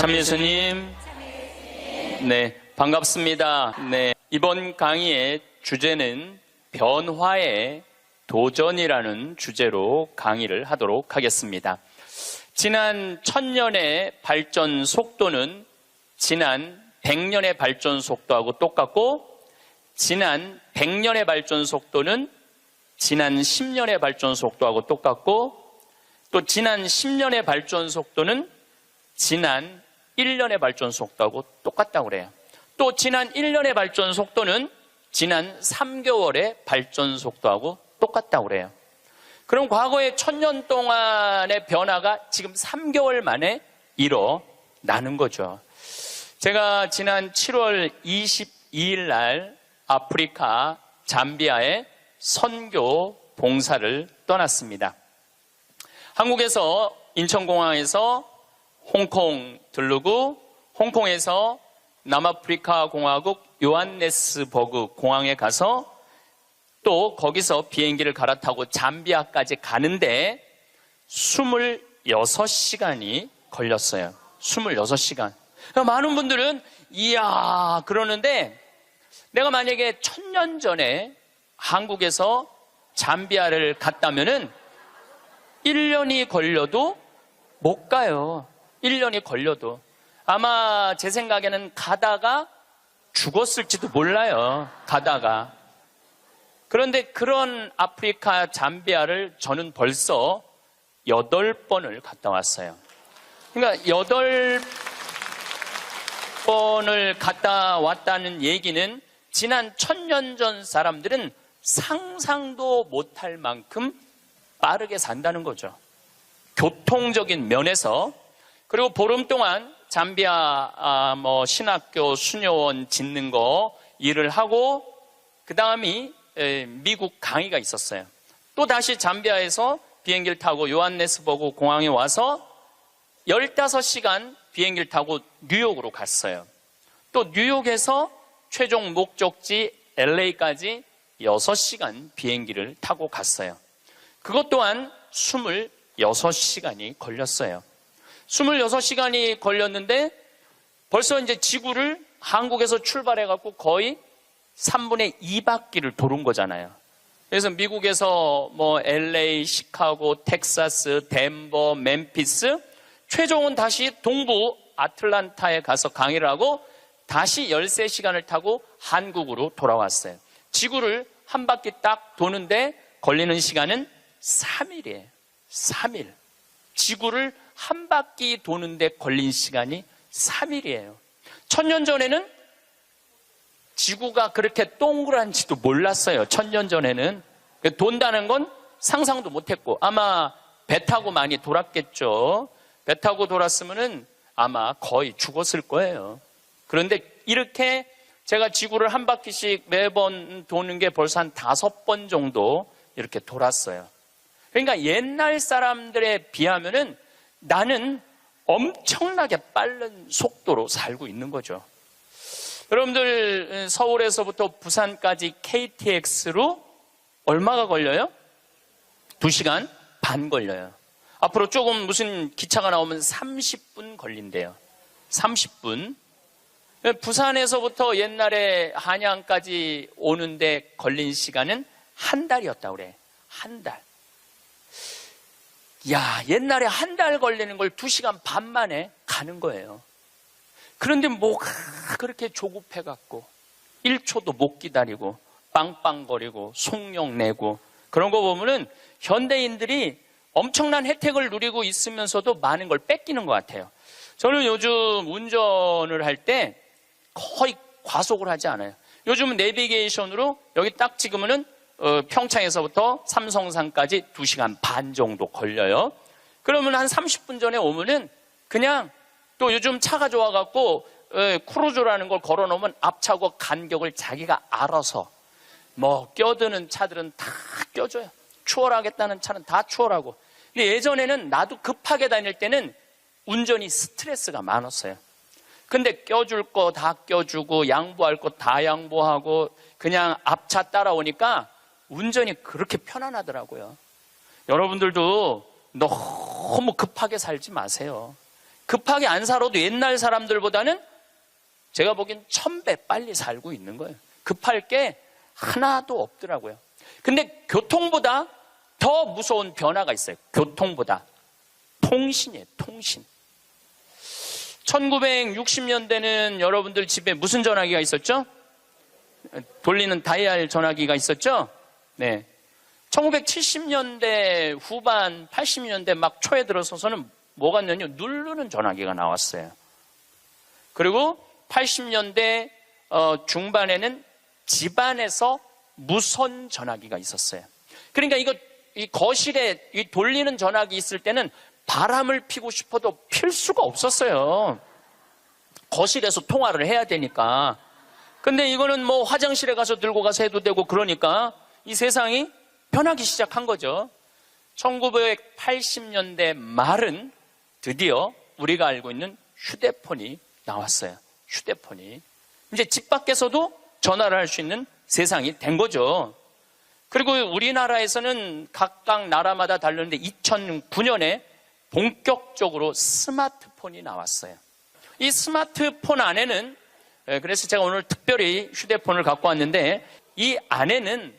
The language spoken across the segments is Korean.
참 예수님. 네, 반갑습니다. 네, 이번 강의의 주제는 변화의 도전이라는 주제로 강의를 하도록 하겠습니다. 지난 1000년의 발전 속도는 지난 100년의 발전 속도하고 똑같고, 지난 100년의 발전 속도는 지난 10년의 발전 속도하고 똑같고, 또 지난 10년의 발전 속도는 지난 1년의 발전 속도하고 똑같다고 그래요. 또 지난 1년의 발전 속도는 지난 3개월의 발전 속도하고 똑같다고 그래요. 그럼 과거의 1000년 동안의 변화가 지금 3개월 만에 일어나는 거죠. 제가 지난 7월 22일 날 아프리카 잠비아에 선교 봉사를 떠났습니다. 한국에서 인천공항에서 홍콩 들르고, 홍콩에서 남아프리카 공화국 요한네스버그 공항에 가서 또 거기서 비행기를 갈아타고 잠비아까지 가는데 26시간이 걸렸어요. 26시간. 많은 분들은 이야 그러는데, 내가 만약에 1000년 전에 한국에서 잠비아를 갔다면은 1년이 걸려도 못 가요. 1년이 걸려도. 아마 제 생각에는 가다가 죽었을지도 몰라요. 가다가. 그런데 그런 아프리카 잠비아를 저는 벌써 8번을 갔다 왔어요. 그러니까 8번을 갔다 왔다는 얘기는 지난 1000년 전 사람들은 상상도 못할 만큼 빠르게 산다는 거죠. 교통적인 면에서. 그리고 보름 동안 잠비아 신학교 수녀원 짓는 거 일을 하고, 그 다음이 미국 강의가 있었어요. 또 다시 잠비아에서 비행기를 타고 요한네스버그 공항에 와서 15시간 비행기를 타고 뉴욕으로 갔어요. 또 뉴욕에서 최종 목적지 LA까지 6시간 비행기를 타고 갔어요. 그것 또한 26시간이 걸렸어요. 26시간이 걸렸는데 벌써 이제 지구를 한국에서 출발해갖고 거의 3분의 2바퀴를 도는 거잖아요. 그래서 미국에서 LA, 시카고, 텍사스, 덴버, 멤피스, 최종은 다시 동부 아틀란타에 가서 강의를 하고 다시 13시간을 타고 한국으로 돌아왔어요. 지구를 한 바퀴 딱 도는데 걸리는 시간은 3일이에요. 3일. 지구를 한 바퀴 도는데 걸린 시간이 3일이에요. 1000년 전에는 지구가 그렇게 동그란지도 몰랐어요. 1000년 전에는. 돈다는 건 상상도 못했고, 아마 배 타고 많이 돌았겠죠. 배 타고 돌았으면은 아마 거의 죽었을 거예요. 그런데 이렇게 제가 지구를 한 바퀴씩 매번 도는 게 벌써 한 5번 정도 이렇게 돌았어요. 그러니까 옛날 사람들에 비하면은 나는 엄청나게 빠른 속도로 살고 있는 거죠. 여러분들 서울에서부터 부산까지 KTX로 얼마가 걸려요? 2시간 반 걸려요. 앞으로 조금 무슨 기차가 나오면 30분 걸린대요. 30분. 부산에서부터 옛날에 한양까지 오는데 걸린 시간은 한 달이었다고 그래. 한 달. 야, 옛날에 한 달 걸리는 걸 2시간 반 만에 가는 거예요. 그런데 뭐가 그렇게 조급해갖고 1초도 못 기다리고 빵빵거리고 속력 내고 그런 거 보면은 현대인들이 엄청난 혜택을 누리고 있으면서도 많은 걸 뺏기는 것 같아요. 저는 요즘 운전을 할 때 거의 과속을 하지 않아요. 요즘은 내비게이션으로 여기 딱 찍으면은 평창에서부터 삼성산까지 2시간 반 정도 걸려요. 그러면 한 30분 전에 오면은 그냥, 또 요즘 차가 좋아갖고 크루즈라는 걸 걸어놓으면 앞차고 간격을 자기가 알아서 껴드는 차들은 다 껴줘요. 추월하겠다는 차는 다 추월하고. 근데 예전에는 나도 급하게 다닐 때는 운전이 스트레스가 많았어요. 근데 껴줄 거 다 껴주고 양보할 거 다 양보하고 그냥 앞차 따라오니까 운전이 그렇게 편안하더라고요. 여러분들도 너무 급하게 살지 마세요. 급하게 안 살아도 옛날 사람들보다는 제가 보기엔 1000배 빨리 살고 있는 거예요. 급할 게 하나도 없더라고요. 근데 교통보다 더 무서운 변화가 있어요. 교통보다. 통신이에요, 통신. 1960년대는 여러분들 집에 무슨 전화기가 있었죠? 돌리는 다이얼 전화기가 있었죠? 네. 1970년대 후반, 80년대 막 초에 들어서서는 뭐가 있냐면 누르는 전화기가 나왔어요. 그리고 80년대 중반에는 집안에서 무선 전화기가 있었어요. 그러니까 이 거실에 이 돌리는 전화기 있을 때는 바람을 피고 싶어도 필 수가 없었어요. 거실에서 통화를 해야 되니까. 근데 이거는 뭐 화장실에 가서 들고 가서 해도 되고 그러니까 이 세상이 변하기 시작한 거죠. 1980년대 말은 드디어 우리가 알고 있는 휴대폰이 나왔어요. 휴대폰이. 이제 집 밖에서도 전화를 할 수 있는 세상이 된 거죠. 그리고 우리나라에서는 각각 나라마다 다르는데 2009년에 본격적으로 스마트폰이 나왔어요. 이 스마트폰 안에는, 그래서 제가 오늘 특별히 휴대폰을 갖고 왔는데 이 안에는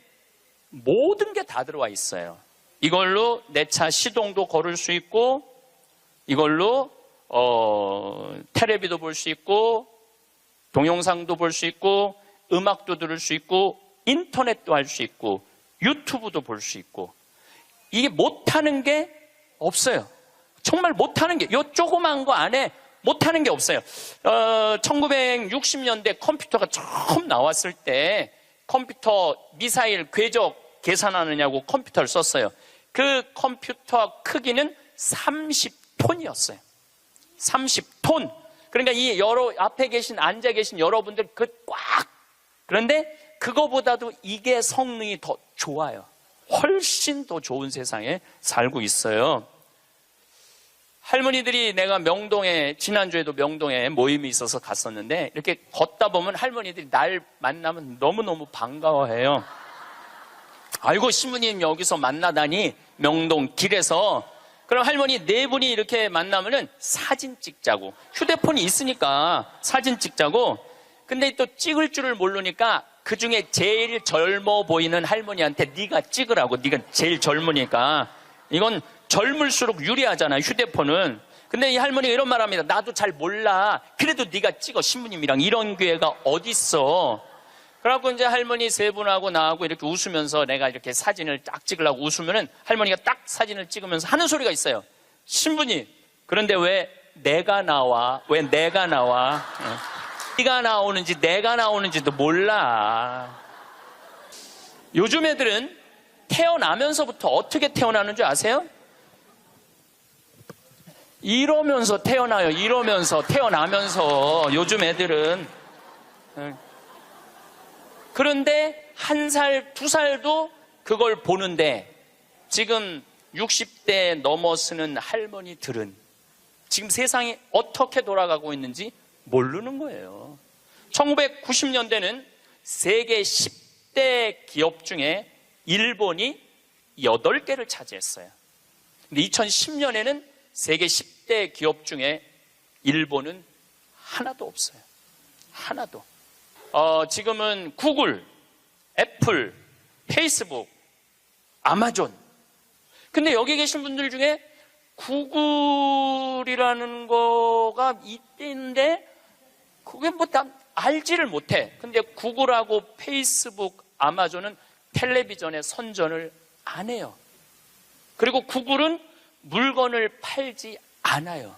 모든 게 다 들어와 있어요. 이걸로 내 차 시동도 걸을 수 있고, 이걸로 텔레비도 볼 수 있고, 동영상도 볼 수 있고, 음악도 들을 수 있고, 인터넷도 할 수 있고, 유튜브도 볼 수 있고. 이게 못하는 게 없어요. 정말 못하는 게, 요 조그만 거 안에 못하는 게 없어요. 1960년대 컴퓨터가 처음 나왔을 때 컴퓨터 미사일 궤적 계산하느냐고 컴퓨터를 썼어요. 그 컴퓨터 크기는 30톤이었어요. 30톤. 그러니까 이 앞에 앉아 계신 여러분들 꽉. 그런데 그거보다도 이게 성능이 더 좋아요. 훨씬 더 좋은 세상에 살고 있어요. 할머니들이 내가 지난주에도 명동에 모임이 있어서 갔었는데 이렇게 걷다 보면 할머니들이 날 만나면 너무너무 반가워해요. 아이고, 신부님 여기서 만나다니, 명동 길에서. 그럼 할머니 4분이 이렇게 만나면은 사진 찍자고. 휴대폰이 있으니까 사진 찍자고. 근데 또 찍을 줄을 모르니까 그 중에 제일 젊어 보이는 할머니한테 네가 찍으라고. 네가 제일 젊으니까. 이건 젊을수록 유리하잖아요, 휴대폰은. 근데 이 할머니가 이런 말 합니다. 나도 잘 몰라. 그래도 네가 찍어, 신부님이랑. 이런 기회가 어딨어. 그래갖고 이제 할머니 3분하고 나하고 이렇게 웃으면서 내가 이렇게 사진을 딱 찍으려고 웃으면은 할머니가 딱 사진을 찍으면서 하는 소리가 있어요. 신부님, 그런데 왜 내가 나와? 왜 내가 나와? 네가 나오는지 내가 나오는지도 몰라. 요즘 애들은 태어나면서부터 어떻게 태어나는 줄 아세요? 이러면서 태어나요. 이러면서 태어나면서 요즘 애들은. 그런데 1살, 2살도 그걸 보는데 지금 60대 넘어서는 할머니들은 지금 세상이 어떻게 돌아가고 있는지 모르는 거예요. 1990년대는 세계 10대 기업 중에 일본이 8개를 차지했어요. 근데 2010년에는 세계 10대 기업 중에 일본은 하나도 없어요. 하나도. 지금은 구글, 애플, 페이스북, 아마존. 근데 여기 계신 분들 중에 구글이라는 거가 있는데 그게 뭐 다 알지를 못해. 근데 구글하고 페이스북, 아마존은 텔레비전에 선전을 안 해요. 그리고 구글은 물건을 팔지 않아요.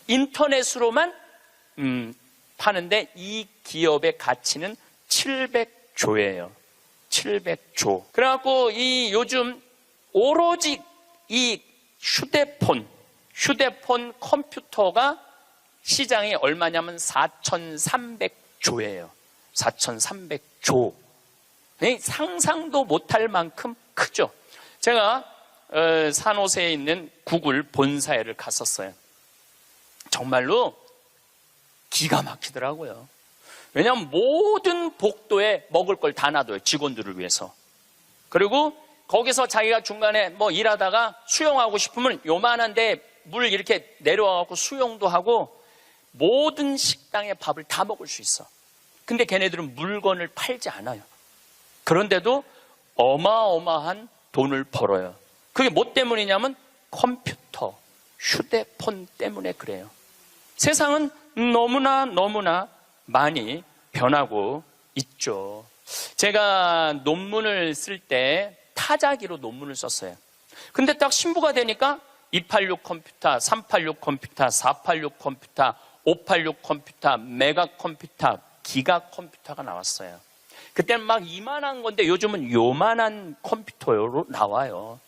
인터넷으로만 파는데 이 기업의 가치는 700조예요. 700조. 그래갖고 이 요즘 오로지 이 휴대폰 컴퓨터가 시장이 얼마냐면 4,300조예요. 4,300조. 상상도 못할 만큼 크죠. 제가 산호세에 있는 구글 본사에를 갔었어요. 정말로 기가 막히더라고요. 왜냐하면 모든 복도에 먹을 걸 다 놔둬요. 직원들을 위해서. 그리고 거기서 자기가 중간에 뭐 일하다가 수영하고 싶으면 요만한데 물 이렇게 내려와갖고 수영도 하고 모든 식당의 밥을 다 먹을 수 있어. 근데 걔네들은 물건을 팔지 않아요. 그런데도 어마어마한 돈을 벌어요. 그게 뭐 때문이냐면 컴퓨터, 휴대폰 때문에 그래요. 세상은 너무나 많이 변하고 있죠. 제가 논문을 쓸 때 타자기로 논문을 썼어요. 근데 딱 신부가 되니까 286 컴퓨터, 386 컴퓨터, 486 컴퓨터, 586 컴퓨터, 메가 컴퓨터, 기가 컴퓨터가 나왔어요. 그때는 막 이만한 건데 요즘은 요만한 컴퓨터로 나와요.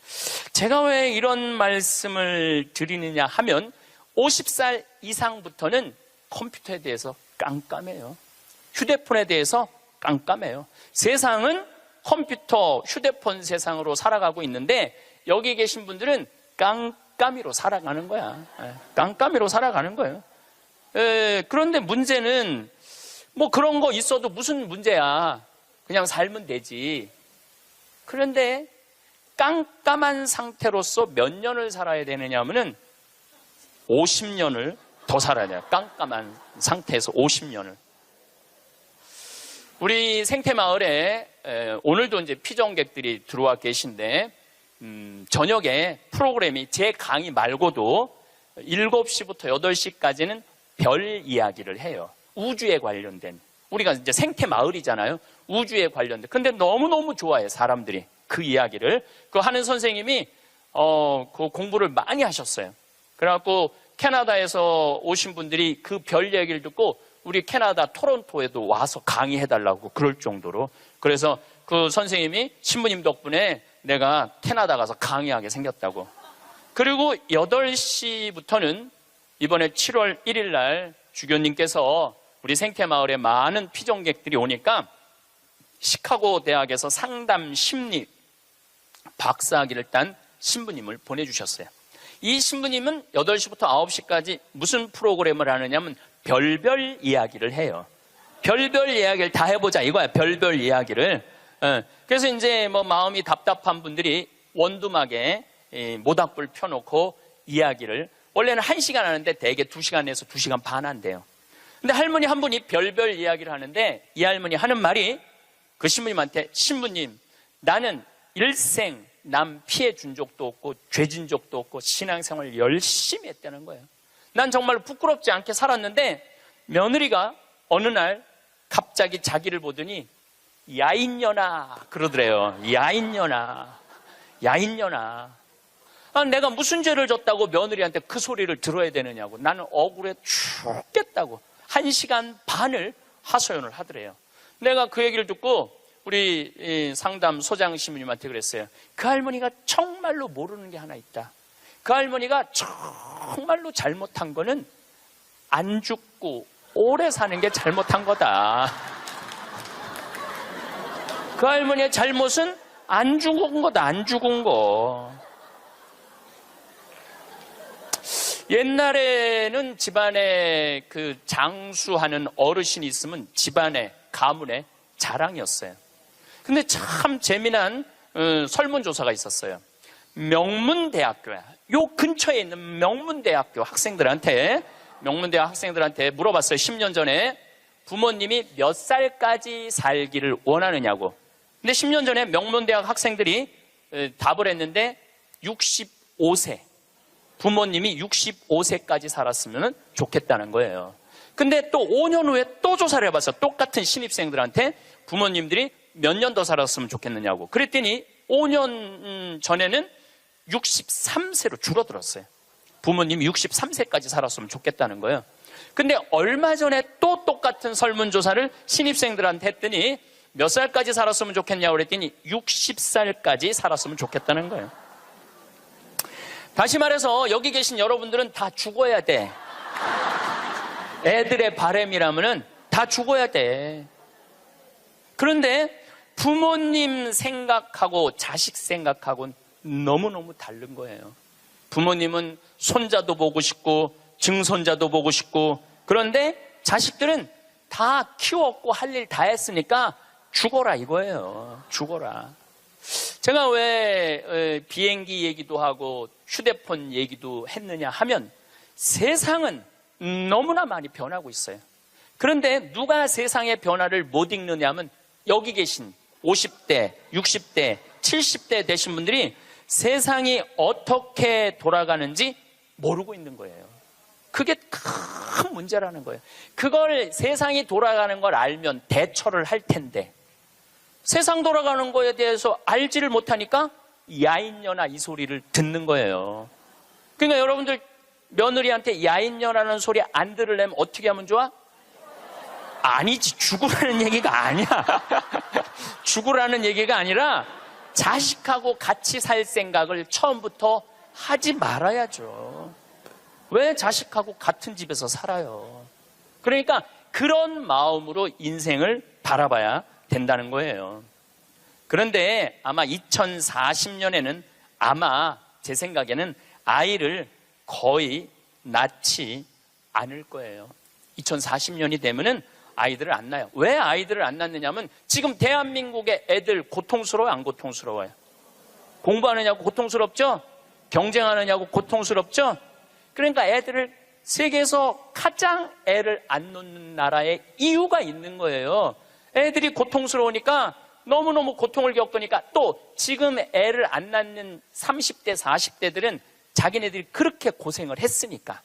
제가 왜 이런 말씀을 드리느냐 하면 50살 이상부터는 컴퓨터에 대해서 깜깜해요. 휴대폰에 대해서 깜깜해요. 세상은 컴퓨터, 휴대폰 세상으로 살아가고 있는데 여기 계신 분들은 깜깜이로 살아가는 거야. 깜깜이로 살아가는 거예요. 그런데 문제는 뭐 그런 거 있어도 무슨 문제야. 그냥 살면 되지. 그런데 깜깜한 상태로서 몇 년을 살아야 되느냐 하면은 50년을 더 살아야 돼요. 깜깜한 상태에서 50년을. 우리 생태마을에 오늘도 이제 피정객들이 들어와 계신데 저녁에 프로그램이 제 강의 말고도 7시부터 8시까지는 별 이야기를 해요. 우주에 관련된. 우리가 이제 생태마을이잖아요. 우주에 관련된. 근데 너무너무 좋아해, 사람들이. 그 이야기를. 그 하는 선생님이, 그 공부를 많이 하셨어요. 그래갖고 캐나다에서 오신 분들이 그 별 얘기를 듣고 우리 캐나다 토론토에도 와서 강의해달라고 그럴 정도로. 그래서 그 선생님이 신부님 덕분에 내가 캐나다 가서 강의하게 생겼다고. 그리고 8시부터는 이번에 7월 1일 날 주교님께서 우리 생태마을에 많은 피정객들이 오니까 시카고 대학에서 상담 심리 박사학위를 딴 신부님을 보내주셨어요. 이 신부님은 8시부터 9시까지 무슨 프로그램을 하느냐면 별별 이야기를 해요. 별별 이야기를 다 해보자 이거야. 별별 이야기를. 그래서 이제 뭐 마음이 답답한 분들이 원두막에 모닥불 펴놓고 이야기를 원래는 1시간 하는데 대개 2시간에서 2시간 반 한대요. 근데 할머니 한 분이 별별 이야기를 하는데 이 할머니 하는 말이 그 신부님한테 신부님 나는 일생 남 피해 준 적도 없고 죄 진 적도 없고 신앙생활 열심히 했다는 거예요. 난 정말 부끄럽지 않게 살았는데 며느리가 어느 날 갑자기 자기를 보더니 야인년아 그러더래요. 야인년아 내가 무슨 죄를 졌다고 며느리한테 그 소리를 들어야 되느냐고. 나는 억울해 죽겠다고 1시간 반을 하소연을 하더래요. 내가 그 얘기를 듣고 우리 상담 소장 신부님한테 그랬어요. 그 할머니가 정말로 모르는 게 하나 있다. 그 할머니가 정말로 잘못한 거는 안 죽고 오래 사는 게 잘못한 거다. 그 할머니의 잘못은 안 죽은 거다. 안 죽은 거. 옛날에는 집안에 그 장수하는 어르신이 있으면 집안에 가문의 자랑이었어요. 근데 참 재미난 설문조사가 있었어요. 명문대학교야. 요 근처에 있는 명문대학교 학생들한테 물어봤어요. 10년 전에 부모님이 몇 살까지 살기를 원하느냐고. 근데 10년 전에 명문대학 학생들이 답을 했는데 65세. 부모님이 65세까지 살았으면 좋겠다는 거예요. 근데 또 5년 후에 또 조사를 해봤어. 똑같은 신입생들한테 부모님들이 몇 년 더 살았으면 좋겠느냐고. 그랬더니 5년 전에는 63세로 줄어들었어요. 부모님이 63세까지 살았으면 좋겠다는 거예요. 근데 얼마 전에 또 똑같은 설문조사를 신입생들한테 했더니 몇 살까지 살았으면 좋겠냐고 그랬더니 60살까지 살았으면 좋겠다는 거예요. 다시 말해서 여기 계신 여러분들은 다 죽어야 돼. 애들의 바람이라면은 다 죽어야 돼. 그런데 부모님 생각하고 자식 생각하고는 너무너무 다른 거예요. 부모님은 손자도 보고 싶고 증손자도 보고 싶고 그런데 자식들은 다 키웠고 할 일 다 했으니까 죽어라 이거예요. 죽어라. 제가 왜 비행기 얘기도 하고 휴대폰 얘기도 했느냐 하면 세상은 너무나 많이 변하고 있어요. 그런데 누가 세상의 변화를 못 읽느냐 하면 여기 계신 50대, 60대, 70대 되신 분들이 세상이 어떻게 돌아가는지 모르고 있는 거예요. 그게 큰 문제라는 거예요. 그걸 세상이 돌아가는 걸 알면 대처를 할 텐데 세상 돌아가는 거에 대해서 알지를 못하니까 야인녀나 이 소리를 듣는 거예요. 그러니까 여러분들 며느리한테 야인녀라는 소리 안 들으려면 어떻게 하면 좋아? 아니지, 죽으라는 얘기가 아니야. 죽으라는 얘기가 아니라 자식하고 같이 살 생각을 처음부터 하지 말아야죠. 왜 자식하고 같은 집에서 살아요? 그러니까 그런 마음으로 인생을 바라봐야 된다는 거예요. 그런데 아마 2040년에는 아마 제 생각에는 아이를 거의 낳지 않을 거예요. 2040년이 되면은 아이들을 안 낳아요. 왜 아이들을 안 낳느냐면 지금 대한민국의 애들 고통스러워요, 안 고통스러워요? 공부하느냐고 고통스럽죠? 경쟁하느냐고 고통스럽죠? 그러니까 애들을 세계에서 가장 애를 안 놓는 나라에 이유가 있는 거예요. 애들이 고통스러우니까 너무너무 고통을 겪으니까 또 지금 애를 안 낳는 30대, 40대들은 자기네들이 그렇게 고생을 했으니까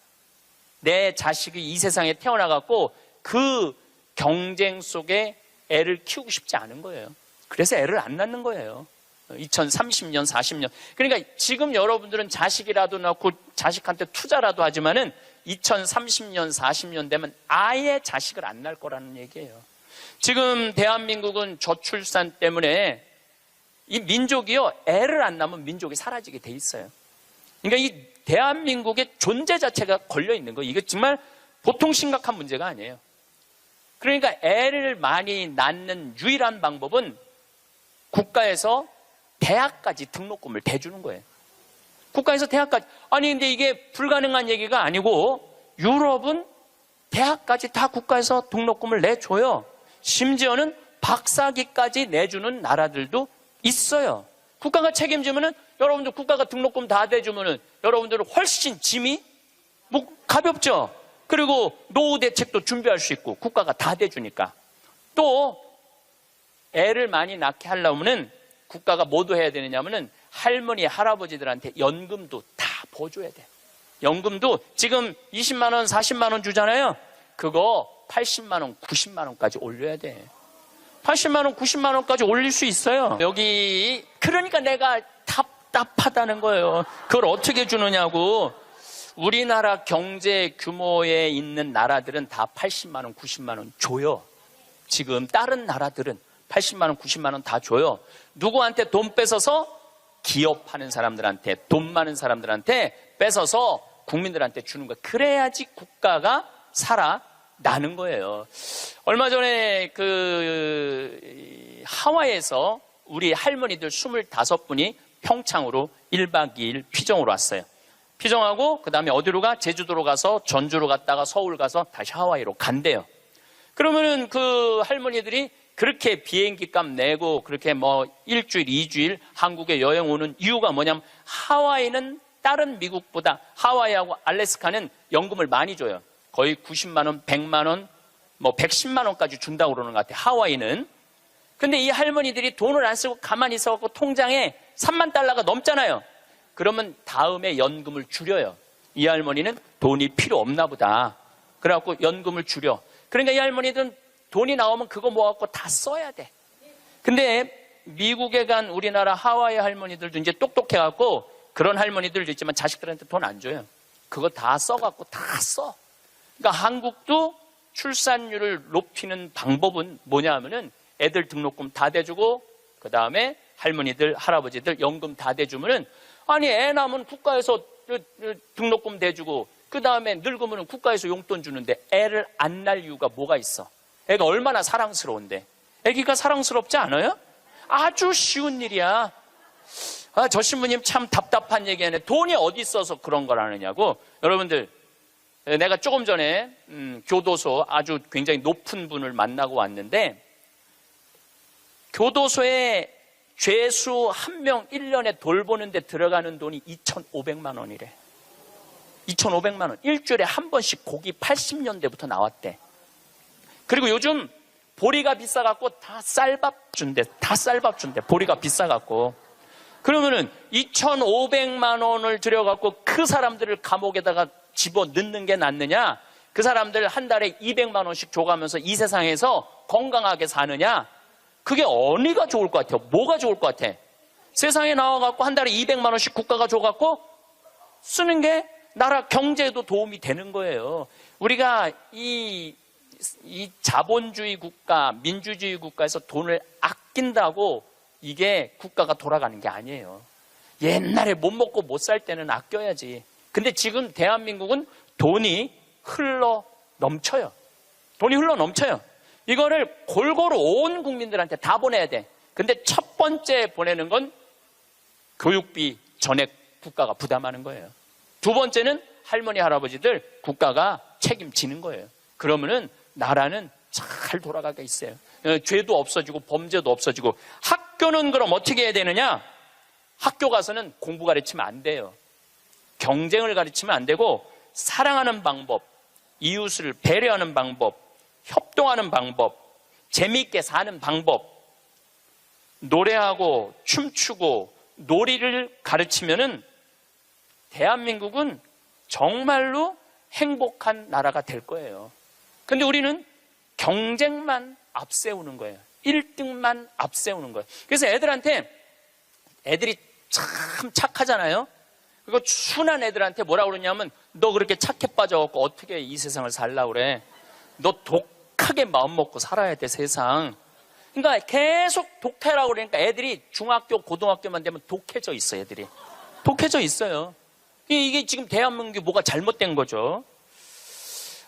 내 자식이 이 세상에 태어나갖고 그 경쟁 속에 애를 키우고 싶지 않은 거예요. 그래서 애를 안 낳는 거예요. 2030년, 40년. 그러니까 지금 여러분들은 자식이라도 낳고 자식한테 투자라도 하지만은 2030년, 40년 되면 아예 자식을 안 낳을 거라는 얘기예요. 지금 대한민국은 저출산 때문에 이 민족이요, 애를 안 낳으면 민족이 사라지게 돼 있어요. 그러니까 이 대한민국의 존재 자체가 걸려 있는 거예요. 이게 정말 보통 심각한 문제가 아니에요. 그러니까 애를 많이 낳는 유일한 방법은 국가에서 대학까지 등록금을 대주는 거예요. 국가에서 대학까지. 아니 근데 이게 불가능한 얘기가 아니고 유럽은 대학까지 다 국가에서 등록금을 내줘요. 심지어는 박사기까지 내주는 나라들도 있어요. 국가가 책임지면은 여러분들 국가가 등록금 다 대주면은 여러분들은 훨씬 짐이 가볍죠. 그리고 노후 대책도 준비할 수 있고 국가가 다 대주니까. 또 애를 많이 낳게 하려면은 국가가 뭐도 해야 되느냐면은 할머니 할아버지들한테 연금도 다 보줘야 돼. 연금도 지금 20만 원 40만 원 주잖아요. 그거 80만 원 90만 원까지 올려야 돼. 80만 원 90만 원까지 올릴 수 있어요. 여기 그러니까 내가 답답하다는 거예요. 그걸 어떻게 주느냐고. 우리나라 경제 규모에 있는 나라들은 다 80만 원 90만 원 줘요. 지금 다른 나라들은 80만 원 90만 원 다 줘요. 누구한테 돈 뺏어서? 기업하는 사람들한테, 돈 많은 사람들한테 뺏어서 국민들한테 주는 거예요. 그래야지 국가가 살아나는 거예요. 얼마 전에 하와이에서 우리 할머니들 25분이 평창으로 1박 2일 피정으로 왔어요. 피정하고 그 다음에 어디로 가? 제주도로 가서 전주로 갔다가 서울 가서 다시 하와이로 간대요. 그러면은 그 할머니들이 그렇게 비행기 값 내고 그렇게 일주일, 2주일 한국에 여행 오는 이유가 뭐냐면 하와이는 다른 미국보다 하와이하고 알래스카는 연금을 많이 줘요. 거의 90만 원, 100만 원, 110만 원까지 준다고 그러는 것 같아요. 하와이는. 근데 이 할머니들이 돈을 안 쓰고 가만히 있어갖고 통장에 3만 달러가 넘잖아요. 그러면 다음에 연금을 줄여요. 이 할머니는 돈이 필요 없나 보다. 그래갖고 연금을 줄여. 그러니까 이 할머니들은 돈이 나오면 그거 모아갖고 다 써야 돼. 근데 미국에 간 우리나라 하와이 할머니들도 이제 똑똑해갖고 그런 할머니들도 있지만 자식들한테 돈 안 줘요. 그거 다 써갖고 다 써. 그러니까 한국도 출산율을 높이는 방법은 뭐냐 하면은 애들 등록금 다 대주고 그 다음에 할머니들, 할아버지들 연금 다 대주면은 아니 애 낳으면 국가에서 등록금 대주고 그 다음에 늙으면 국가에서 용돈 주는데 애를 안 낳을 이유가 뭐가 있어? 애가 얼마나 사랑스러운데. 애기가 사랑스럽지 않아요? 아주 쉬운 일이야. 저 신부님 참 답답한 얘기하네. 돈이 어디 있어서 그런 걸 하느냐고. 여러분들 내가 조금 전에 교도소 아주 굉장히 높은 분을 만나고 왔는데 교도소에 죄수 한 명 1년에 돌보는데 들어가는 돈이 2,500만 원이래. 2,500만 원. 일주일에 한 번씩 고기 80년대부터 나왔대. 그리고 요즘 보리가 비싸갖고 다 쌀밥 준대. 다 쌀밥 준대. 보리가 비싸갖고. 그러면은 2,500만 원을 들여갖고 그 사람들을 감옥에다가 집어 넣는 게 낫느냐? 그 사람들 한 달에 200만 원씩 줘가면서 이 세상에서 건강하게 사느냐? 그게 어디가 좋을 것 같아요? 뭐가 좋을 것 같아? 세상에 나와갖고 한 달에 200만 원씩 국가가 줘갖고 쓰는 게 나라 경제에도 도움이 되는 거예요. 우리가 이 자본주의 국가, 민주주의 국가에서 돈을 아낀다고 이게 국가가 돌아가는 게 아니에요. 옛날에 못 먹고 못 살 때는 아껴야지. 근데 지금 대한민국은 돈이 흘러 넘쳐요. 돈이 흘러 넘쳐요. 이거를 골고루 온 국민들한테 다 보내야 돼. 근데 첫 번째 보내는 건 교육비 전액 국가가 부담하는 거예요. 두 번째는 할머니, 할아버지들 국가가 책임지는 거예요. 그러면은 나라는 잘 돌아가게 있어요. 죄도 없어지고 범죄도 없어지고. 학교는 그럼 어떻게 해야 되느냐? 학교 가서는 공부 가르치면 안 돼요. 경쟁을 가르치면 안 되고 사랑하는 방법, 이웃을 배려하는 방법, 협동하는 방법, 재미있게 사는 방법, 노래하고 춤추고 놀이를 가르치면은 대한민국은 정말로 행복한 나라가 될 거예요. 근데 우리는 경쟁만 앞세우는 거예요. 1등만 앞세우는 거예요. 그래서 애들이 참 착하잖아요. 그리고 순한 애들한테 뭐라고 그러냐면 너 그렇게 착해 빠져갖고 어떻게 이 세상을 살라고 그래. 너 독하게 마음 먹고 살아야 돼, 세상. 그러니까 계속 독해라고 그러니까 애들이 중학교, 고등학교만 되면 독해져 있어, 애들이. 독해져 있어요. 이게 지금 대한민국이 뭐가 잘못된 거죠.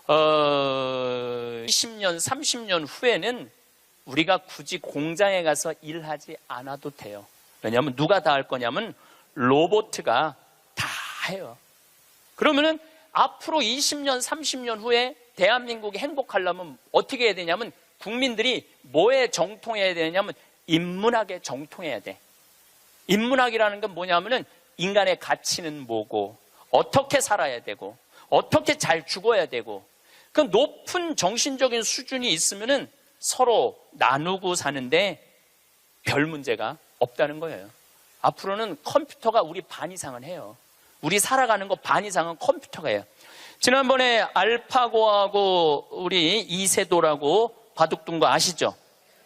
20년, 30년 후에는 우리가 굳이 공장에 가서 일하지 않아도 돼요. 왜냐하면 누가 다 할 거냐면 로봇가 다 해요. 그러면은 앞으로 20년, 30년 후에 대한민국이 행복하려면 어떻게 해야 되냐면 국민들이 뭐에 정통해야 되냐면 인문학에 정통해야 돼. 인문학이라는 건 뭐냐면은 인간의 가치는 뭐고 어떻게 살아야 되고 어떻게 잘 죽어야 되고 그 높은 정신적인 수준이 있으면은 서로 나누고 사는데 별 문제가 없다는 거예요. 앞으로는 컴퓨터가 우리 반 이상은 해요. 우리 살아가는 거 반 이상은 컴퓨터가 해요. 지난번에 알파고하고 우리 이세돌하고 바둑 둔 거 아시죠?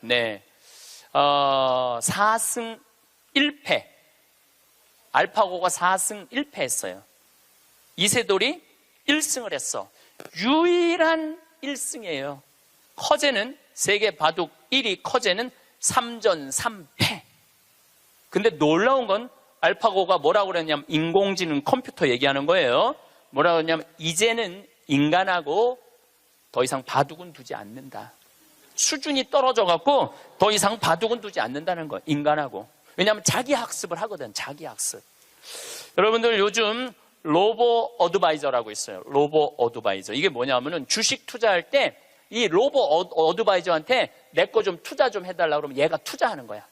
네. 4승 1패. 알파고가 4승 1패 했어요. 이세돌이 1승을 했어. 유일한 1승이에요. 커제는 세계 바둑 1위 커제는 3전 3패. 근데 놀라운 건 알파고가 뭐라고 그랬냐면 인공지능 컴퓨터 얘기하는 거예요. 뭐라고 그랬냐면 이제는 인간하고 더 이상 바둑은 두지 않는다. 수준이 떨어져 갖고 더 이상 바둑은 두지 않는다는 거예요. 인간하고. 왜냐하면 자기 학습을 하거든. 자기 학습. 여러분들 요즘 로보 어드바이저라고 있어요. 로보 어드바이저. 이게 뭐냐면은 주식 투자할 때 이 로보 어드바이저한테 내 거 좀 투자 좀 해달라고 그러면 얘가 투자하는 거야.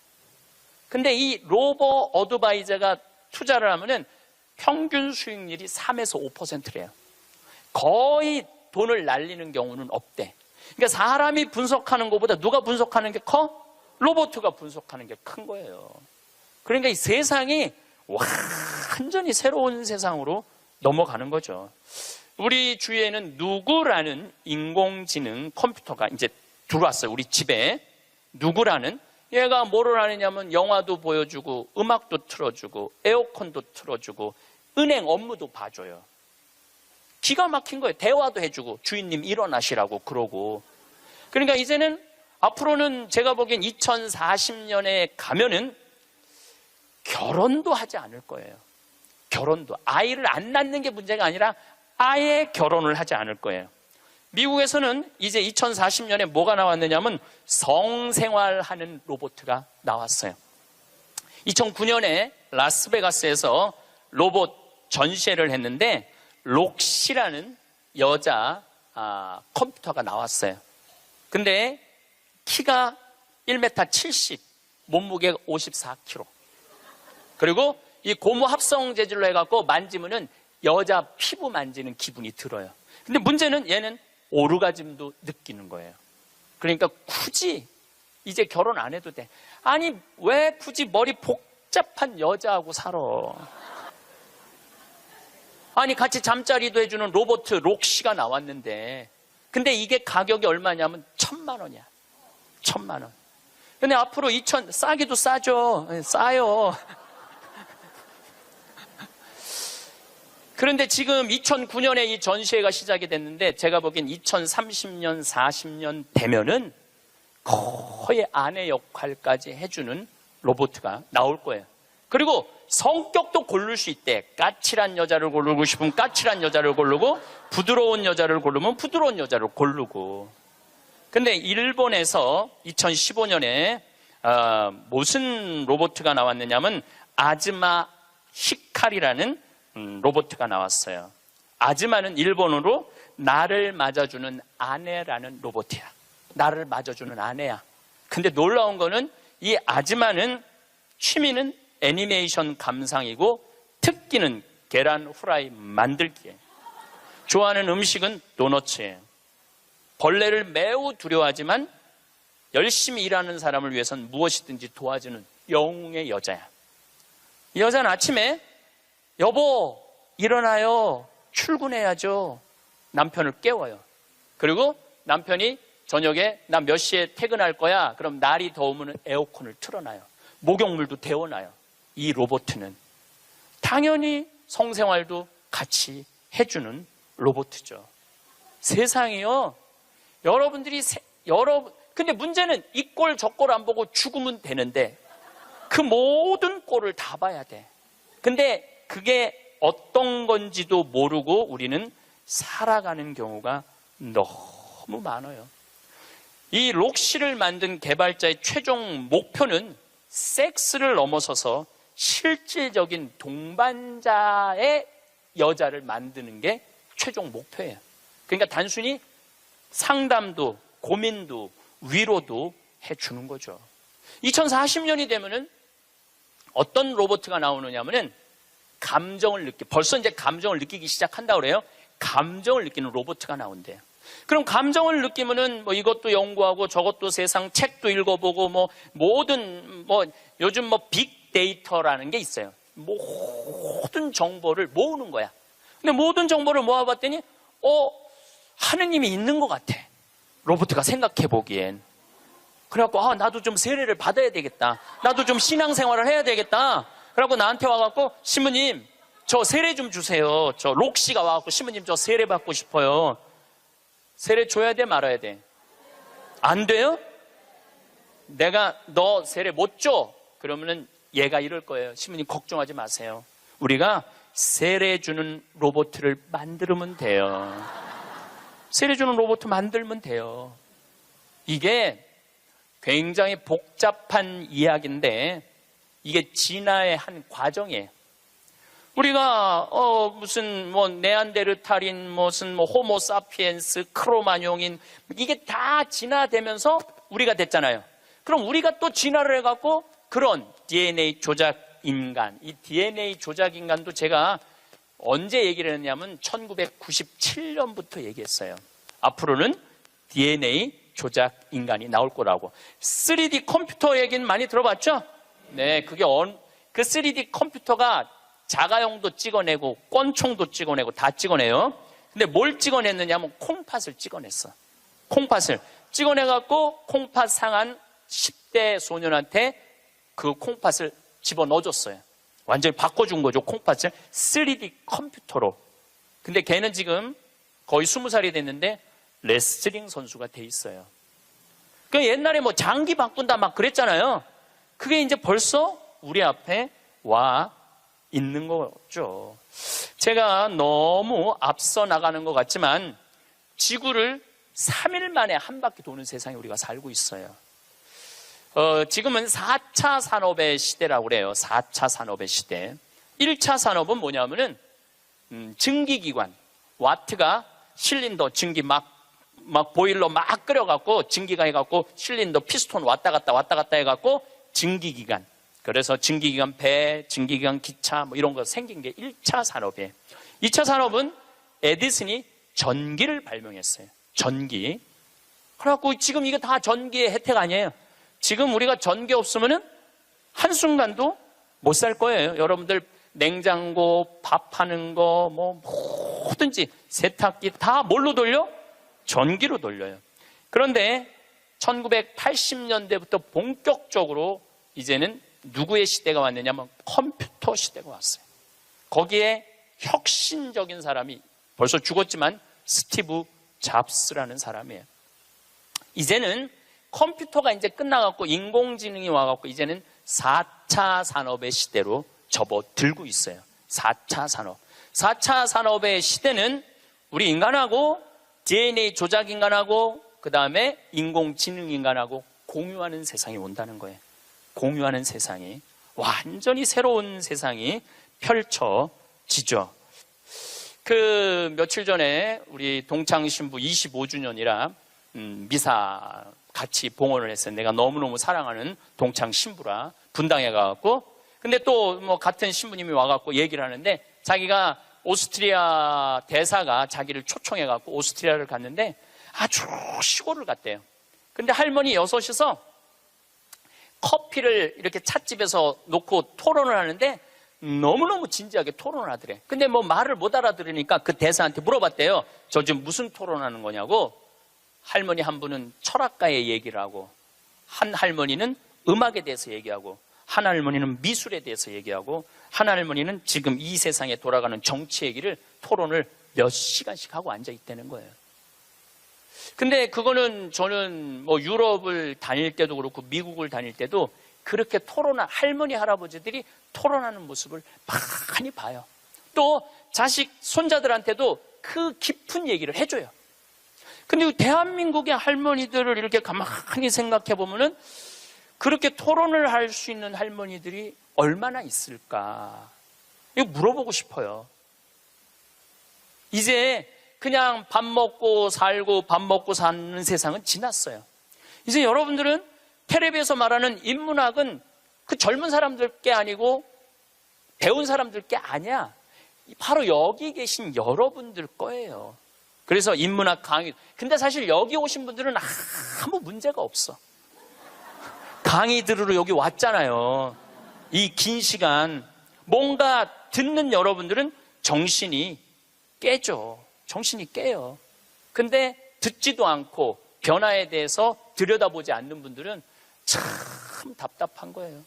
근데 이 로보 어드바이저가 투자를 하면은 평균 수익률이 3에서 5%래요. 거의 돈을 날리는 경우는 없대. 그러니까 사람이 분석하는 것보다 누가 분석하는 게 커? 로봇가 분석하는 게 큰 거예요. 그러니까 이 세상이 완전히 새로운 세상으로 넘어가는 거죠. 우리 주위에는 누구라는 인공지능 컴퓨터가 이제 들어왔어요. 우리 집에. 누구라는? 얘가 뭐를 하느냐면 영화도 보여주고 음악도 틀어주고 에어컨도 틀어주고 은행 업무도 봐줘요. 기가 막힌 거예요. 대화도 해주고 주인님 일어나시라고 그러고. 그러니까 이제는 앞으로는 제가 보기엔 2040년에 가면은 결혼도 하지 않을 거예요. 결혼도. 아이를 안 낳는 게 문제가 아니라 아예 결혼을 하지 않을 거예요. 미국에서는 이제 2040년에 뭐가 나왔느냐면 성생활하는 로봇가 나왔어요. 2009년에 라스베가스에서 로봇 전시회를 했는데 록시라는 여자 컴퓨터가 나왔어요. 근데 키가 1m 70, 몸무게가 54kg. 그리고 이 고무 합성 재질로 해갖고 만지면은 여자 피부 만지는 기분이 들어요. 근데 문제는 얘는 오르가즘도 느끼는 거예요. 그러니까 굳이 이제 결혼 안 해도 돼. 아니 왜 굳이 머리 복잡한 여자하고 살아? 아니 같이 잠자리도 해주는 로봇 록시가 나왔는데, 근데 이게 가격이 얼마냐면 1,000만 원이야. 1,000만 원. 근데 앞으로 싸기도 싸죠. 싸요. 그런데 지금 2009년에 이 전시회가 시작이 됐는데, 제가 보기엔 2030년, 40년 되면은 거의 아내 역할까지 해주는 로봇가 나올 거예요. 그리고 성격도 고를 수 있대. 까칠한 여자를 고르고 싶으면 까칠한 여자를 고르고, 부드러운 여자를 고르면 부드러운 여자를 고르고. 근데 일본에서 2015년에 무슨 로봇가 나왔느냐면 아즈마 히카리라는 로봇가 나왔어요. 아즈마는 일본어로 나를 맞아주는 아내라는 로봇이야. 나를 맞아주는 아내야. 근데 놀라운 거는 이 아즈마는 취미는 애니메이션 감상이고 특기는 계란 후라이 만들기예요. 좋아하는 음식은 도너츠예요. 벌레를 매우 두려워하지만 열심히 일하는 사람을 위해서는 무엇이든지 도와주는 영웅의 여자야. 이 여자는 아침에 여보 일어나요, 출근해야죠, 남편을 깨워요. 그리고 남편이 저녁에 나 몇 시에 퇴근할 거야, 그럼 날이 더우면 에어컨을 틀어놔요. 목욕물도 데워놔요. 이 로봇은 당연히 성생활도 같이 해주는 로봇이죠. 세상이요, 근데 문제는 이 꼴 저 꼴 안 보고 죽으면 되는데 그 모든 꼴을 다 봐야 돼. 근데 그게 어떤 건지도 모르고 우리는 살아가는 경우가 너무 많아요. 이 록시를 만든 개발자의 최종 목표는 섹스를 넘어서서 실질적인 동반자의 여자를 만드는 게 최종 목표예요. 그러니까 단순히 상담도 고민도 위로도 해주는 거죠. 2040년이 되면은 어떤 로봇가 나오느냐면은 벌써 이제 감정을 느끼기 시작한다고 그래요. 감정을 느끼는 로봇가 나온대요. 그럼 감정을 느끼면은 뭐 이것도 연구하고 저것도 세상 책도 읽어보고 요즘 빅데이터라는 게 있어요. 모든 정보를 모으는 거야. 근데 모든 정보를 모아봤더니 하느님이 있는 것 같아. 로봇가 생각해 보기엔. 그래갖고 나도 좀 세례를 받아야 되겠다. 나도 좀 신앙생활을 해야 되겠다. 그래갖고 나한테 와갖고 신부님 저 세례 좀 주세요. 저 록시가 와갖고 신부님 저 세례 받고 싶어요. 세례 줘야 돼 말아야 돼? 안 돼요? 내가 너 세례 못 줘? 그러면은 얘가 이럴 거예요. 신부님 걱정하지 마세요. 우리가 세례 주는 로봇을 만들면 돼요. 세례 주는 로봇 만들면 돼요. 이게 굉장히 복잡한 이야기인데 이게 진화의 한 과정이에요. 우리가 네안데르탈인 호모사피엔스, 크로마뇽인 이게 다 진화되면서 우리가 됐잖아요. 그럼 우리가 또 진화를 해갖고 그런 DNA 조작 인간, 이 DNA 조작 인간도 제가 언제 얘기를 했냐면 1997년부터 얘기했어요. 앞으로는 DNA 조작 인간이 나올 거라고. 3D 컴퓨터 얘기는 많이 들어봤죠? 네, 그 3D 컴퓨터가 자가용도 찍어내고 권총도 찍어내고 다 찍어내요. 근데 뭘 찍어냈느냐면 콩팥을 찍어냈어. 콩팥을 찍어내갖고 콩팥 상한 10대 소년한테 그 콩팥을 집어넣어줬어요. 완전히 바꿔준 거죠. 콩팥을 3D 컴퓨터로. 근데 걔는 지금 거의 20살이 됐는데 레슬링 선수가 돼 있어요. 그 옛날에 장기 바꾼다 막 그랬잖아요. 그게 이제 벌써 우리 앞에 와 있는 거죠. 제가 너무 앞서 나가는 것 같지만 지구를 3일 만에 한 바퀴 도는 세상에 우리가 살고 있어요. 지금은 4차 산업의 시대라고 그래요. 4차 산업의 시대. 1차 산업은 뭐냐면은 증기기관, 와트가 실린더 증기 막 보일러 막 끓여갖고 증기가 해갖고 실린더 피스톤 왔다 갔다 해갖고 증기기관. 그래서 증기기관 배, 증기기관 기차 뭐 이런 거 생긴 게 1차 산업이에요. 2차 산업은 에디슨이 전기를 발명했어요. 전기. 그래갖고 지금 이게 다 전기의 혜택 아니에요. 지금 우리가 전기 없으면은 한순간도 못 살 거예요. 여러분들 냉장고, 밥하는 거, 뭐 뭐든지 세탁기 다 뭘로 돌려? 전기로 돌려요. 그런데 1980년대부터 본격적으로 이제는 누구의 시대가 왔느냐면 컴퓨터 시대가 왔어요. 거기에 혁신적인 사람이 벌써 죽었지만 스티브 잡스라는 사람이에요. 이제는 컴퓨터가 이제 끝나갖고 인공지능이 와갖고 이제는 4차 산업의 시대로 접어들고 있어요. 4차 산업. 4차 산업의 시대는 우리 인간하고 DNA 조작 인간하고 그 다음에 인공지능 인간하고 공유하는 세상이 온다는 거예요. 공유하는 세상이. 완전히 새로운 세상이 펼쳐지죠. 며칠 전에 우리 동창신부 25주년이라 미사 같이 봉헌을 했어요. 내가 너무너무 사랑하는 동창신부라 분당에 가갖고. 근데 또 뭐 같은 신부님이 와갖고 얘기를 하는데 자기가 오스트리아 대사가 자기를 초청해갖고 오스트리아를 갔는데 아주 시골을 갔대요. 근데 할머니 6이서 커피를 이렇게 찻집에서 놓고 토론을 하는데 너무너무 진지하게 토론을 하더래. 근데 뭐 말을 못 알아들으니까 그 대사한테 물어봤대요. 저 지금 무슨 토론하는 거냐고. 할머니 한 분은 철학가의 얘기를 하고, 한 할머니는 음악에 대해서 얘기하고, 한 할머니는 미술에 대해서 얘기하고, 한 할머니는 지금 이 세상에 돌아가는 정치 얘기를 토론을 몇 시간씩 하고 앉아 있다는 거예요. 근데 그거는 저는 뭐 유럽을 다닐 때도 그렇고 미국을 다닐 때도 그렇게 토론한 할머니 할아버지들이 토론하는 모습을 많이 봐요. 또 자식 손자들한테도 그 깊은 얘기를 해줘요. 근데 대한민국의 할머니들을 이렇게 가만히 생각해 보면은 그렇게 토론을 할 수 있는 할머니들이 얼마나 있을까? 이거 물어보고 싶어요. 이제 그냥 밥 먹고 살고 밥 먹고 사는 세상은 지났어요. 이제 여러분들은 텔레비에서 말하는 인문학은 그 젊은 사람들 게 아니고 배운 사람들 게 아니야. 바로 여기 계신 여러분들 거예요. 그래서 인문학 강의. 근데 사실 여기 오신 분들은 아무 문제가 없어. 강의 들으러 여기 왔잖아요. 이 긴 시간. 뭔가 듣는 여러분들은 정신이 깨죠. 정신이 깨요. 근데 듣지도 않고 변화에 대해서 들여다보지 않는 분들은 참 답답한 거예요.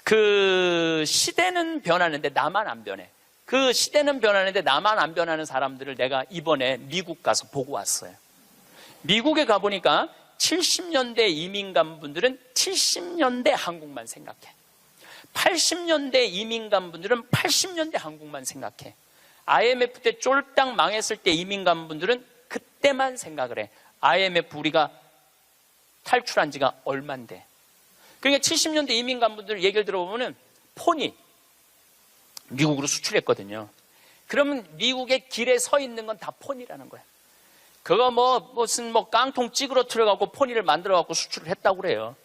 그 시대는 변하는데 나만 안 변해. 그 시대는 변하는데 나만 안 변하는 사람들을 내가 이번에 미국 가서 보고 왔어요. 미국에 가보니까 70년대 이민 간 분들은 70년대 한국만 생각해. 80년대 이민 간 분들은 80년대 한국만 생각해. IMF 때 쫄딱 망했을 때 이민 간 분들은 그때만 생각을 해. IMF 우리가 탈출한 지가 얼만데. 그러니까 70년대 이민 간 분들 얘기를 들어보면은 폰이 미국으로 수출했거든요. 그러면 미국의 길에 서 있는 건 다 폰이라는 거야. 그거 무슨 깡통 찌그러뜨려갖고 폰이를 만들어갖고 수출을 했다고 그래요.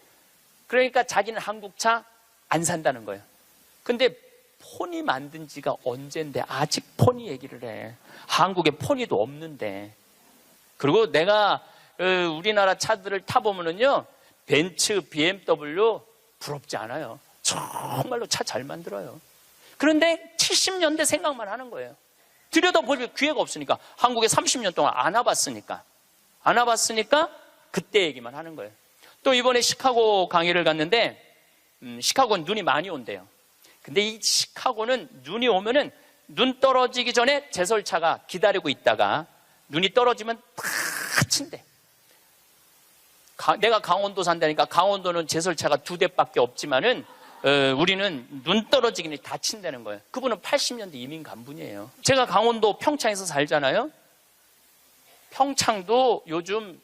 그러니까 자기는 한국차 안 산다는 거예요. 근데 폰이 만든 지가 언젠데 아직 폰이 얘기를 해. 한국에 폰이도 없는데. 그리고 내가 우리나라 차들을 타보면은요, 벤츠, BMW 부럽지 않아요. 정말로 차 잘 만들어요. 그런데 70년대 생각만 하는 거예요. 들여다볼 기회가 없으니까. 한국에 30년 동안 안 와봤으니까. 안 와봤으니까 그때 얘기만 하는 거예요. 또 이번에 시카고 강의를 갔는데 시카고는 눈이 많이 온대요. 근데 이 시카고는 눈이 오면은 눈 떨어지기 전에 제설차가 기다리고 있다가 눈이 떨어지면 다 친대. 내가 강원도 산다니까 강원도는 제설차가 2대밖에 없지만은 우리는 눈 떨어지기 전에 다 친다는 거예요. 그분은 80년대 이민 간 분이에요. 제가 강원도 평창에서 살잖아요. 평창도 요즘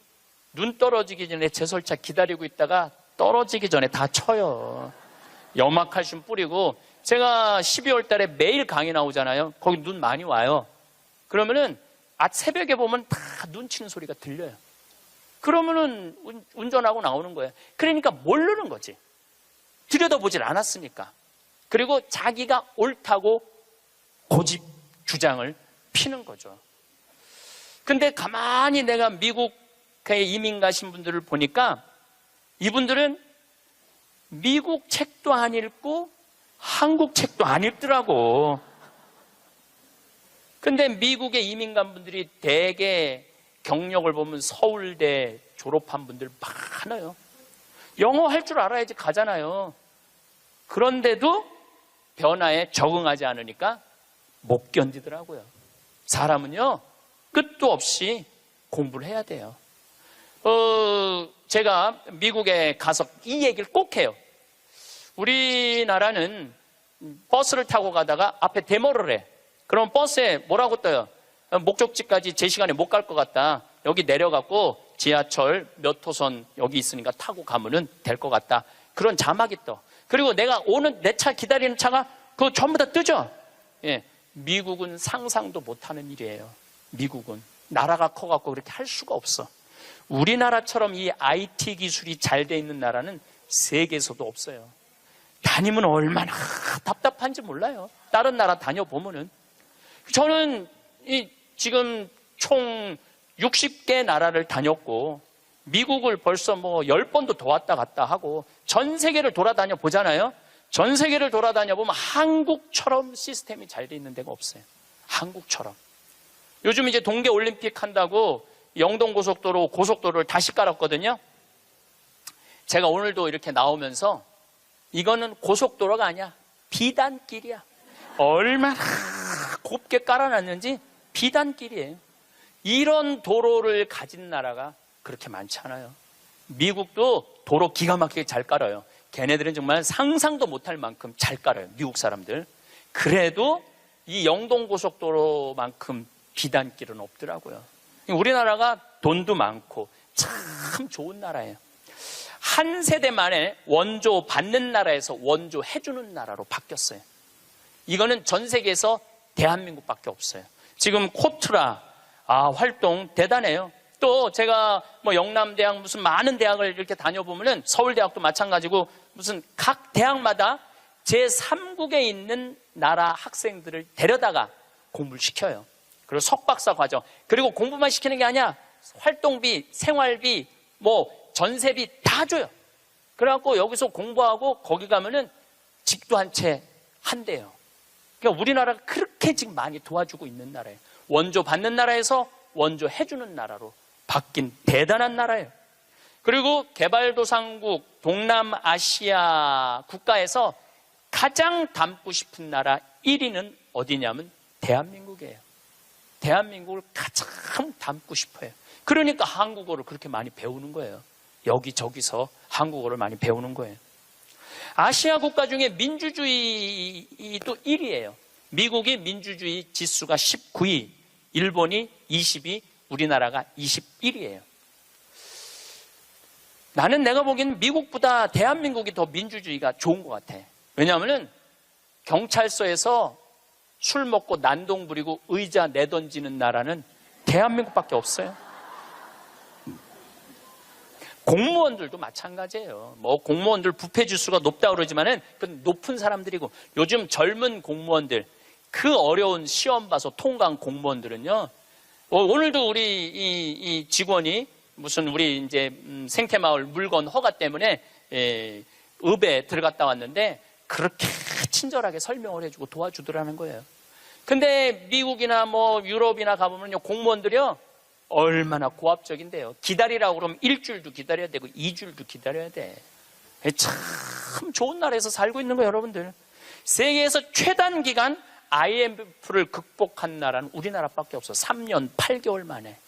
눈 떨어지기 전에 제설차 기다리고 있다가 떨어지기 전에 다 쳐요. 염화칼슘 뿌리고. 제가 12월 달에 매일 강의 나오잖아요. 거기 눈 많이 와요. 그러면은 새벽에 보면 다 눈 치는 소리가 들려요. 그러면은 운전하고 나오는 거예요. 그러니까 모르는 거지. 들여다보질 않았으니까. 그리고 자기가 옳다고 고집 주장을 피는 거죠. 근데 가만히 내가 미국에 이민 가신 분들을 보니까 이분들은 미국 책도 안 읽고 한국 책도 안 읽더라고. 근데 미국에 이민 간 분들이 대개 경력을 보면 서울대 졸업한 분들 많아요. 영어 할 줄 알아야지 가잖아요. 그런데도 변화에 적응하지 않으니까 못 견디더라고요. 사람은요, 끝도 없이 공부를 해야 돼요. 제가 미국에 가서 이 얘기를 꼭 해요. 우리나라는 버스를 타고 가다가 앞에 데모를 해. 그럼 버스에 뭐라고 떠요? 목적지까지 제 시간에 못 갈 것 같다. 여기 내려갖고 지하철 몇 호선 여기 있으니까 타고 가면은 될 것 같다. 그런 자막이 떠. 그리고 내가 오는 내 차 기다리는 차가 그거 전부 다 뜨죠? 예. 미국은 상상도 못하는 일이에요. 미국은. 나라가 커갖고 그렇게 할 수가 없어. 우리나라처럼 이 IT 기술이 잘 돼 있는 나라는 세계에서도 없어요. 다니면 얼마나 답답한지 몰라요. 다른 나라 다녀보면은. 저는 지금 총 60개 나라를 다녔고, 미국을 벌써 뭐 10번도 더 왔다 갔다 하고, 전 세계를 돌아다녀 보잖아요. 전 세계를 돌아다녀 보면 한국처럼 시스템이 잘 돼 있는 데가 없어요. 한국처럼. 요즘 이제 동계올림픽 한다고 영동고속도로, 고속도로를 다시 깔았거든요. 제가 오늘도 이렇게 나오면서 이거는 고속도로가 아니야. 비단길이야. 얼마나 곱게 깔아놨는지 비단길이에요. 이런 도로를 가진 나라가 그렇게 많지 않아요. 미국도 도로 기가 막히게 잘 깔아요. 걔네들은 정말 상상도 못할 만큼 잘 깔아요. 미국 사람들. 그래도 이 영동고속도로만큼 비단길은 없더라고요. 우리나라가 돈도 많고 참 좋은 나라예요. 한 세대 만에 원조 받는 나라에서 원조 해주는 나라로 바뀌었어요. 이거는 전 세계에서 대한민국밖에 없어요. 지금 코트라 활동 대단해요. 또 제가 뭐 영남대학 무슨 많은 대학을 이렇게 다녀보면은 서울대학도 마찬가지고 무슨 각 대학마다 제3국에 있는 나라 학생들을 데려다가 공부를 시켜요. 그리고 석박사 과정. 그리고 공부만 시키는 게 아니야. 활동비, 생활비, 뭐 전세비 다 줘요. 그래갖고 여기서 공부하고 거기 가면은 집도 한 채 한대요. 그러니까 우리나라가 그렇게 지금 많이 도와주고 있는 나라예요. 원조 받는 나라에서 원조 해주는 나라로 바뀐 대단한 나라예요. 그리고 개발도상국 동남아시아 국가에서 가장 닮고 싶은 나라 1위는 어디냐면 대한민국이에요. 대한민국을 가장 닮고 싶어요. 그러니까 한국어를 그렇게 많이 배우는 거예요. 여기저기서 한국어를 많이 배우는 거예요. 아시아 국가 중에 민주주의도 1위예요. 미국이 민주주의 지수가 19위, 일본이 20위, 우리나라가 21위예요. 나는 내가 보기에는 미국보다 대한민국이 더 민주주의가 좋은 것 같아. 왜냐하면 경찰서에서 술 먹고 난동 부리고 의자 내던지는 나라는 대한민국밖에 없어요. 공무원들도 마찬가지예요. 뭐 공무원들 부패 지수가 높다 그러지만은 그건 높은 사람들이고, 요즘 젊은 공무원들 그 어려운 시험 봐서 통과한 공무원들은요. 오늘도 우리 이 직원이 무슨 우리 이제 생태마을 물건 허가 때문에 읍에 들어갔다 왔는데 그렇게 친절하게 설명을 해주고 도와주더라는 거예요. 근데 미국이나 뭐 유럽이나 가보면요, 공무원들이요 얼마나 고압적인데요. 기다리라고 그러면 일주일도 기다려야 되고 2주일도 기다려야 돼. 참 좋은 나라에서 살고 있는 거예요, 여러분들. 세계에서 최단 기간 IMF를 극복한 나라는 우리나라밖에 없어. 3년 8개월 만에.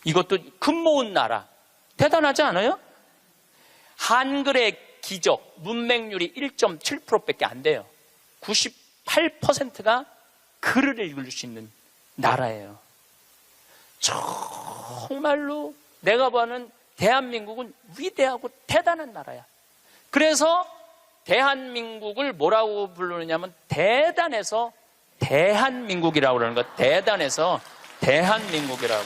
이것도 금 모은 나라. 대단하지 않아요? 한글의 기적, 문맹률이 1.7%밖에 안 돼요. 98%가 글을 읽을 수 있는 나라예요. 정말로 내가 보는 대한민국은 위대하고 대단한 나라야. 그래서 대한민국을 뭐라고 부르느냐면 대단해서 대한민국이라고 그러는 거야. 대단해서 대한민국이라고.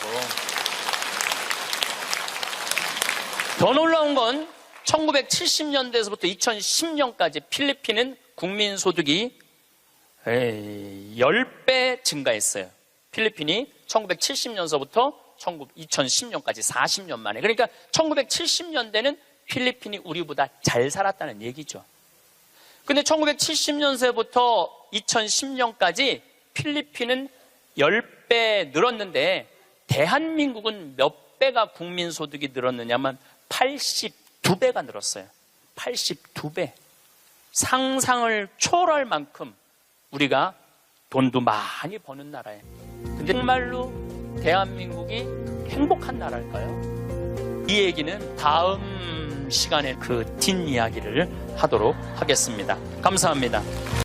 더 놀라운 건 1970년대에서부터 2010년까지 필리핀은 국민소득이 10배 증가했어요. 필리핀이 1970년서부터 2010년까지 40년 만에. 그러니까 1970년대는 필리핀이 우리보다 잘 살았다는 얘기죠. 근데 1970년서부터 2010년까지 필리핀은 10배 늘었는데 대한민국은 몇 배가 국민소득이 늘었느냐면 82배가 늘었어요. 82배. 상상을 초월할 만큼 우리가 돈도 많이 버는 나라예요. 근데 정말로 대한민국이 행복한 나라일까요? 이 얘기는 다음 시간에 그 뒷이야기를 하도록 하겠습니다. 감사합니다.